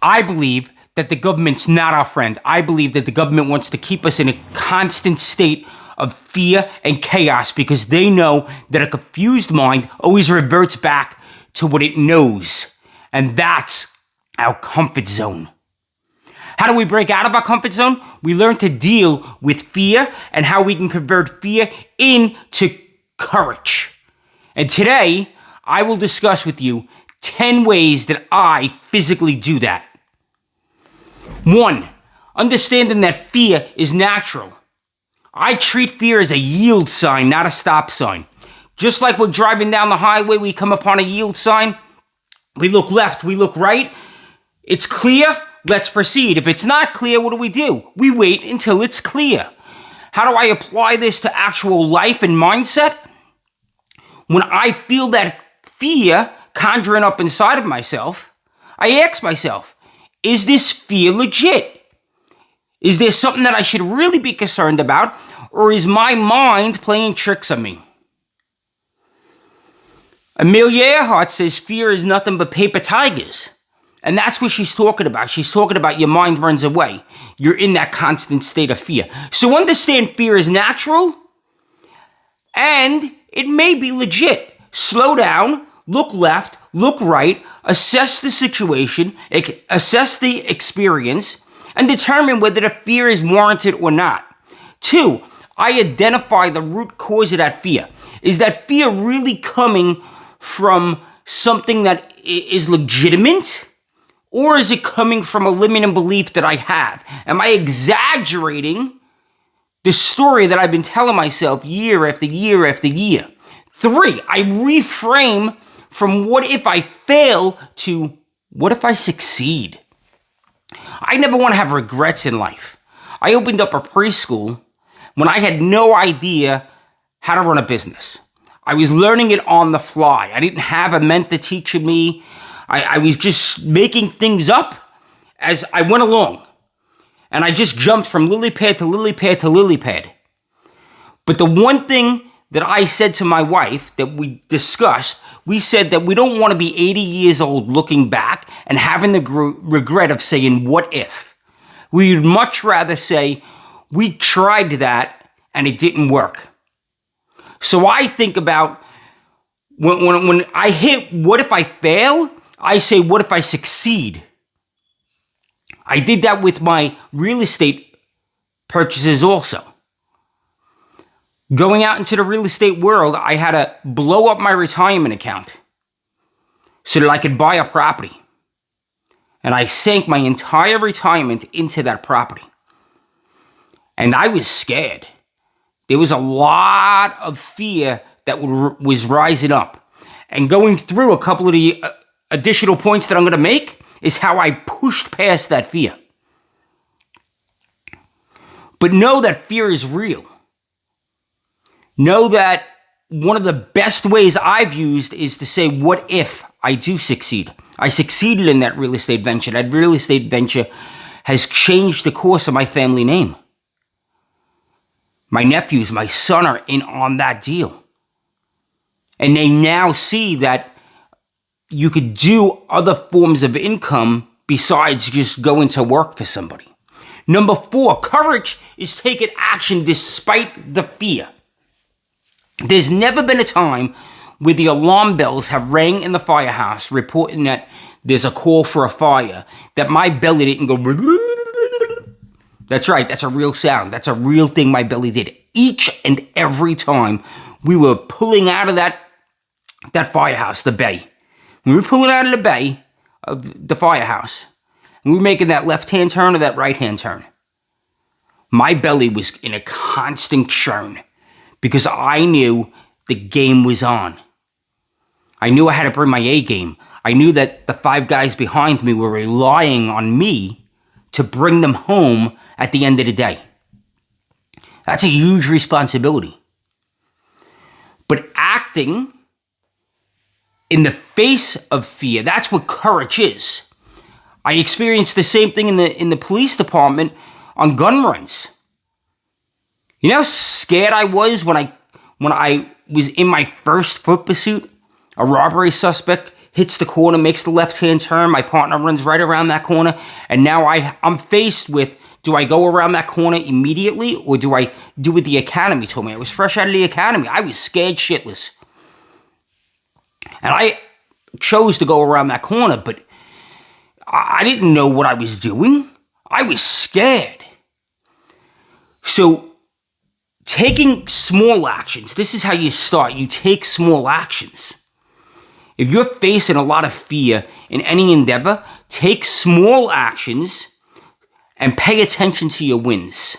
I believe that the government's not our friend. I believe that the government wants to keep us in a constant state of fear and chaos because they know that a confused mind always reverts back to what it knows. And that's our comfort zone. How do we break out of our comfort zone? We learn to deal with fear and how we can convert fear into courage. And today, I will discuss with you 10 ways that I physically do that. 1, understanding that fear is natural. I treat fear as a yield sign, not a stop sign. Just like we're driving down the highway, we come upon a yield sign. We look left, we look right. It's clear, let's proceed. If it's not clear, what do? We wait until it's clear. How do I apply this to actual life and mindset? When I feel that fear conjuring up inside of myself, I ask myself, is this fear legit? Is there something that I should really be concerned about? Or is my mind playing tricks on me? Amelia Earhart says fear is nothing but paper tigers. And that's what she's talking about. She's talking about your mind runs away. You're in that constant state of fear. So understand fear is natural and it may be legit. Slow down, look left, look right, assess the situation, assess the experience, and determine whether the fear is warranted or not. 2, I identify the root cause of that fear. Is that fear really coming from something that is legitimate? Or is it coming from a limiting belief that I have? Am I exaggerating the story that I've been telling myself year after year after year? 3, I reframe from what if I fail to what if I succeed? I never want to have regrets in life. I opened up a preschool when I had no idea how to run a business. I was learning it on the fly. I didn't have a mentor teaching me. I was just making things up as I went along. And I just jumped from lily pad to lily pad to lily pad. But the one thing that I said to my wife that we discussed, we said that we don't want to be 80 years old looking back and having the regret of saying, what if? We would much rather say, we tried that and it didn't work. So I think about when I hit, what if I fail? I say, what if I succeed? I did that with my real estate purchases also. Going out into the real estate world, I had to blow up my retirement account so that I could buy a property. And I sank my entire retirement into that property. And I was scared. There was a lot of fear that was rising up. And going through a couple of the additional points that I'm going to make is how I pushed past that fear. But know that fear is real. Know that one of the best ways I've used is to say, what if I do succeed? I succeeded in that real estate venture. That real estate venture has changed the course of my family name. My nephews, my son are in on that deal. And they now see that you could do other forms of income besides just going to work for somebody. Number 4, courage is taking action despite the fear. There's never been a time where the alarm bells have rang in the firehouse reporting that there's a call for a fire, that my belly didn't go. That's right, that's a real sound. That's a real thing my belly did. Each and every time we were pulling out of that firehouse, the bay. When we were pulling out of the bay of the firehouse, and we were making that left-hand turn or that right-hand turn, my belly was in a constant churn because I knew the game was on. I knew I had to bring my A game. I knew that the 5 guys behind me were relying on me to bring them home at the end of the day. That's a huge responsibility. But acting in the face of fear, that's what courage is. I experienced the same thing in the police department on gun runs. You know how scared I was when I was in my first foot pursuit? A robbery suspect hits the corner, makes the left-hand turn. My partner runs right around that corner. And now I'm faced with, do I go around that corner immediately or do I do what the academy told me? I was fresh out of the academy. I was scared shitless. And I chose to go around that corner, but I didn't know what I was doing. I was scared. So taking small actions, this is how you start. You take small actions. If you're facing a lot of fear in any endeavor, take small actions and pay attention to your wins.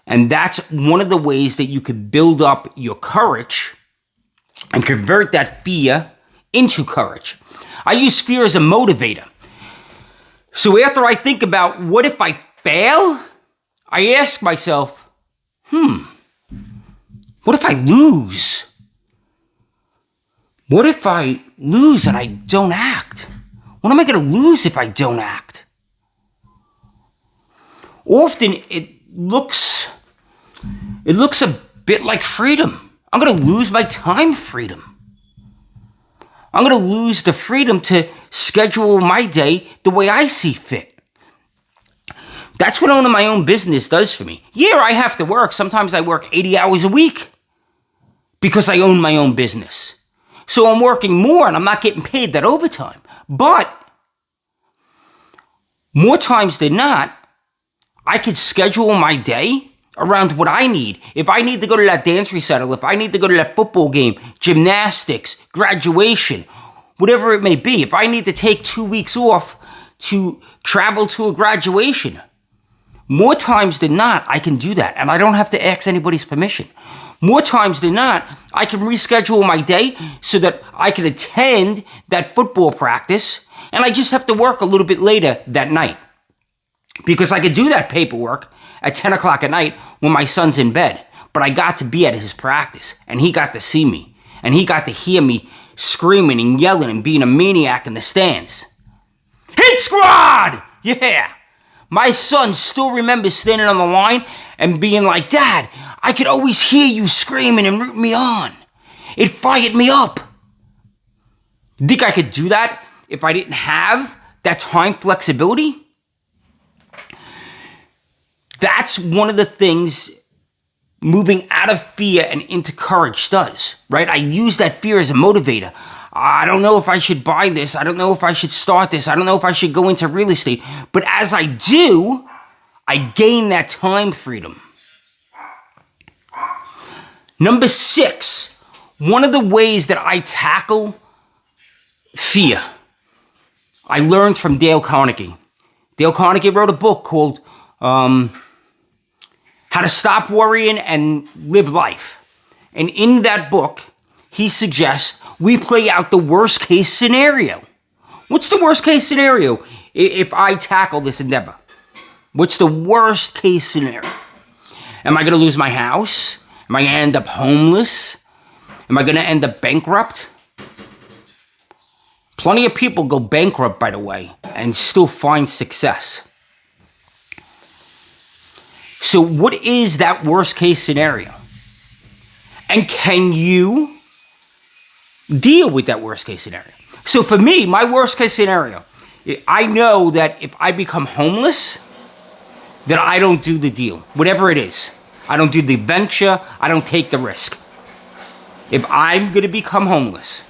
And that's one of the ways that you could build up your courage and convert that fear into courage. I use fear as a motivator. So after I think about what if I fail, I ask myself, what if I lose? What if I lose and I don't act? What am I going to lose if I don't act? Often it looks a bit like freedom. I'm going to lose my time freedom. I'm going to lose the freedom to schedule my day the way I see fit. That's what owning my own business does for me. Yeah, I have to work. Sometimes I work 80 hours a week because I own my own business. So I'm working more and I'm not getting paid that overtime. But more times than not, I could schedule my day around what I need. If I need to go to that dance recital, if I need to go to that football game, gymnastics, graduation, whatever it may be, if I need to take 2 weeks off to travel to a graduation, more times than not, I can do that. And I don't have to ask anybody's permission. More times than not, I can reschedule my day so that I can attend that football practice and I just have to work a little bit later that night. Because I could do that paperwork at 10 o'clock at night when my son's in bed. But I got to be at his practice and he got to see me. And he got to hear me screaming and yelling and being a maniac in the stands. Hit squad! Yeah! My son still remembers standing on the line and being like, Dad, I could always hear you screaming and rooting me on. It fired me up. Think I could do that if I didn't have that time flexibility? That's one of the things moving out of fear and into courage does, right? I use that fear as a motivator. I don't know if I should buy this. I don't know if I should start this. I don't know if I should go into real estate. But as I do, I gain that time freedom. Number 6, one of the ways that I tackle fear, I learned from Dale Carnegie. Dale Carnegie wrote a book called How to Stop Worrying and Live Life. And in that book, he suggests we play out the worst case scenario. What's the worst case scenario if I tackle this endeavor? What's the worst case scenario? Am I going to lose my house? Am I going to end up homeless? Am I going to end up bankrupt? Plenty of people go bankrupt, by the way, and still find success. So what is that worst case scenario? And can you deal with that worst case scenario? So for me, my worst case scenario, I know that if I become homeless, that I don't do the deal, whatever it is. I don't do the venture. I don't take the risk. If I'm going to become homeless,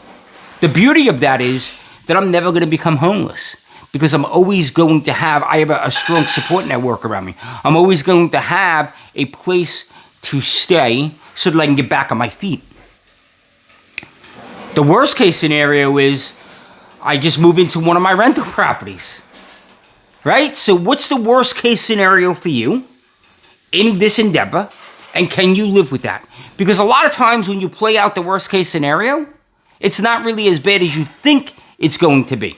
the beauty of that is that I'm never going to become homeless because I'm always going to have, I have a strong support network around me. I'm always going to have a place to stay so that I can get back on my feet. The worst case scenario is I just move into one of my rental properties, right? So what's the worst case scenario for you in this endeavor, and can you live with that? Because a lot of times when you play out the worst case scenario, it's not really as bad as you think it's going to be.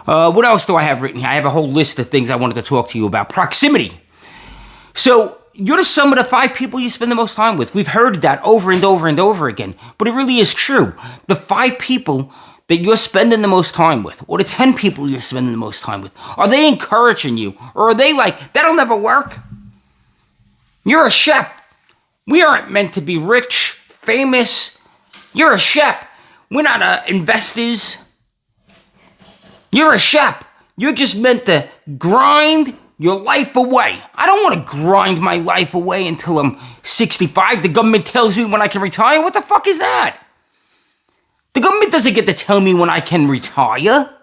What else do I have written here? I have a whole list of things I wanted to talk to you about. Proximity. So you're the sum of the 5 people you spend the most time with. We've heard that over and over and over again, but it really is true. The 5 people that you're spending the most time with, or the 10 people you're spending the most time with, are they encouraging you? Or are they like, that'll never work? You're a chef. We aren't meant to be rich, famous. You're a chef. We're not investors. You're a shep. You're just meant to grind your life away. I don't want to grind my life away until I'm 65. The government tells me when I can retire. What the fuck is that? The government doesn't get to tell me when I can retire.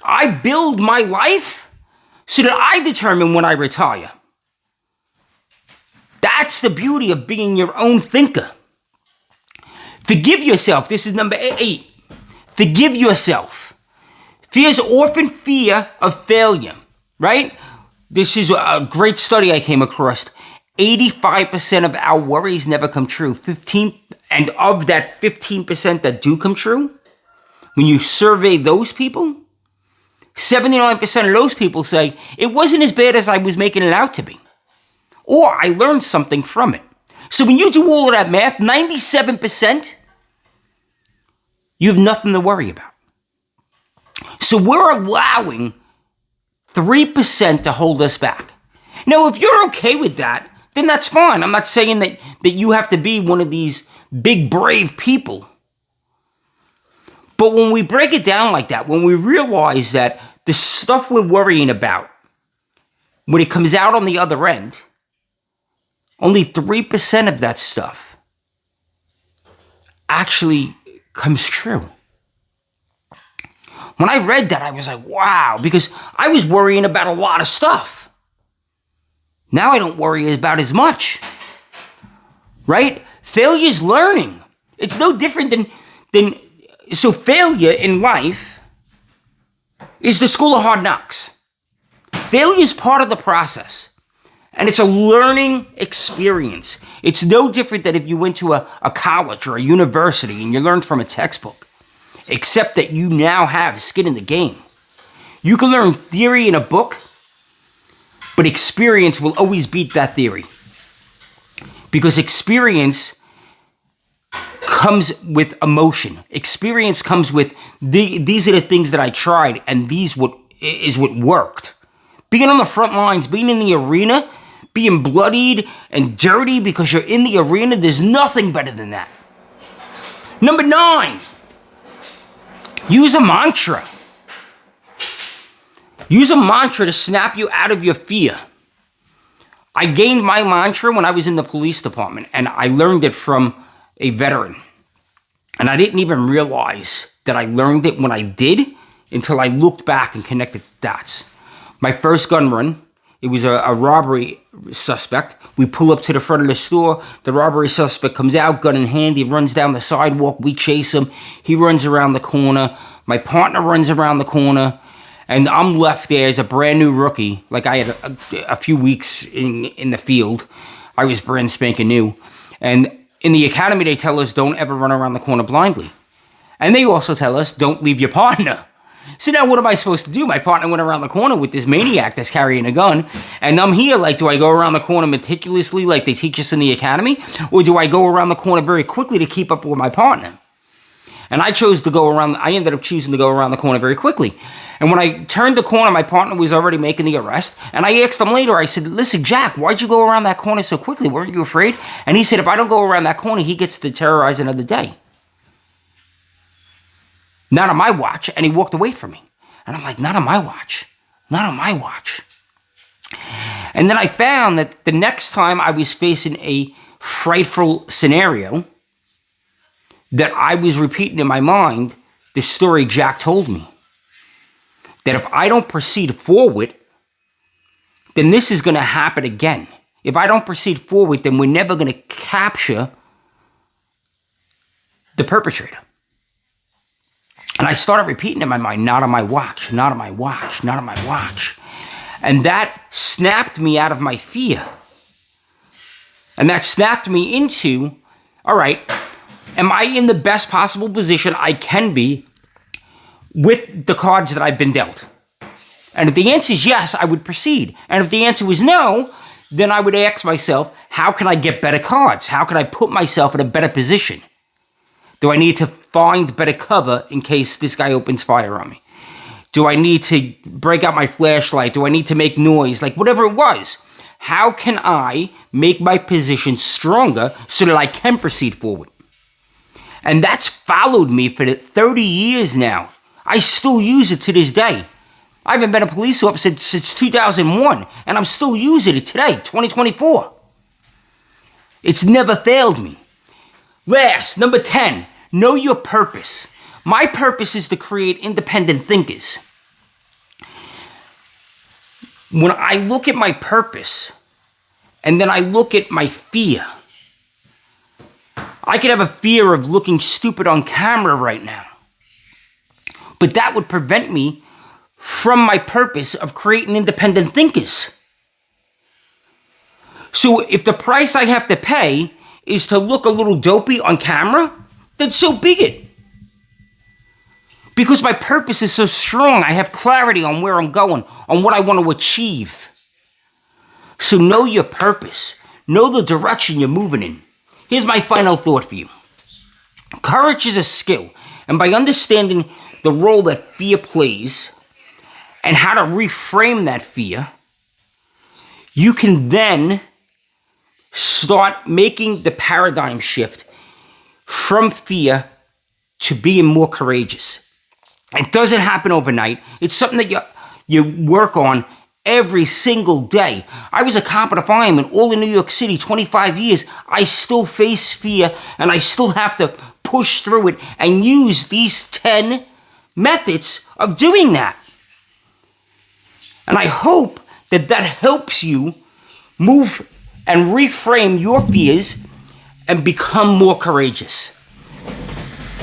I build my life so that I determine when I retire. That's the beauty of being your own thinker. Forgive yourself. This is number 8. Forgive yourself. Fear is often fear of failure, right? This is a great study I came across. 85% of our worries never come true. And of that 15% that do come true, when you survey those people, 79% of those people say, it wasn't as bad as I was making it out to be. Or I learned something from it. So when you do all of that math, 97%, you have nothing to worry about. So we're allowing 3% to hold us back. Now, if you're okay with that, then that's fine. I'm not saying that you have to be one of these big, brave people. But when we break it down like that, when we realize that the stuff we're worrying about, when it comes out on the other end, only 3% of that stuff actually comes true. When I read that, I was like, wow, because I was worrying about a lot of stuff. Now I don't worry about as much, right? Failure's learning. It's no different than so failure in life is the school of hard knocks. Failure is part of the process. And it's a learning experience. It's no different than if you went to a college or a university and you learned from a textbook, except that you now have skin in the game. You can learn theory in a book, but experience will always beat that theory. Because experience comes with emotion. Experience comes with, these are the things that I tried, and these is what worked. Being on the front lines, being in the arena, being bloodied and dirty because you're in the arena, there's nothing better than that. Number 9, use a mantra. Use a mantra to snap you out of your fear. I gained my mantra when I was in the police department, and I learned it from a veteran. And I didn't even realize that I learned it when I did until I looked back and connected dots. My first gun run, it was a robbery suspect. We pull up to the front of the store. The robbery suspect comes out, gun in hand. He runs down the sidewalk. We chase him. He runs around the corner. My partner runs around the corner. And I'm left there as a brand new rookie. Like I had a few weeks in the field. I was brand spanking new. And in the academy, they tell us don't ever run around the corner blindly. And they also tell us don't leave your partner. So now what am I supposed to do? My partner went around the corner with this maniac that's carrying a gun. And I'm here, like, do I go around the corner meticulously like they teach us in the academy? Or do I go around the corner very quickly to keep up with my partner? And I ended up choosing to go around the corner very quickly. And when I turned the corner, my partner was already making the arrest. And I asked him later, I said, listen, Jack, why'd you go around that corner so quickly? Weren't you afraid? And he said, if I don't go around that corner, he gets to terrorize another day. Not on my watch. And he walked away from me. And I'm like, not on my watch. Not on my watch. And then I found that the next time I was facing a frightful scenario, that I was repeating in my mind the story Jack told me. That if I don't proceed forward, then this is going to happen again. If I don't proceed forward, then we're never going to capture the perpetrator. And I started repeating in my mind, not on my watch, not on my watch, not on my watch. And that snapped me out of my fear. And that snapped me into, all right, am I in the best possible position I can be with the cards that I've been dealt? And if the answer is yes, I would proceed. And if the answer was no, then I would ask myself, how can I get better cards? How can I put myself in a better position? Do I need to find better cover in case this guy opens fire on me? Do I need to break out my flashlight? Do I need to make noise? Like whatever it was. How can I make my position stronger so that I can proceed forward? And that's followed me for 30 years now. I still use it to this day. I haven't been a police officer since 2001, and I'm still using it today, 2024. It's never failed me. Last, number 10, know your purpose. My purpose is to create independent thinkers. When I look at my purpose, and then I look at my fear, I could have a fear of looking stupid on camera right now. But that would prevent me from my purpose of creating independent thinkers. So if the price I have to pay is to look a little dopey on camera, then so be it. Because my purpose is so strong, I have clarity on where I'm going, on what I want to achieve. So know your purpose. Know the direction you're moving in. Here's my final thought for you. Courage is a skill, and by understanding the role that fear plays and how to reframe that fear, you can then start making the paradigm shift from fear to being more courageous. It doesn't happen overnight. It's something that you work on every single day. I was a cop and a fireman all in New York City, 25 years. I still face fear, and I still have to push through it and use these 10 methods of doing that. And I hope that that helps you move and reframe your fears and become more courageous.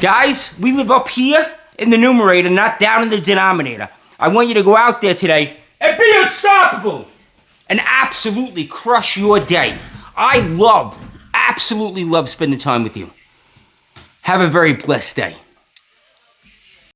Guys, we live up here in the numerator, not down in the denominator. I want you to go out there today and be unstoppable and absolutely crush your day. I absolutely love spending time with you. Have a very blessed day.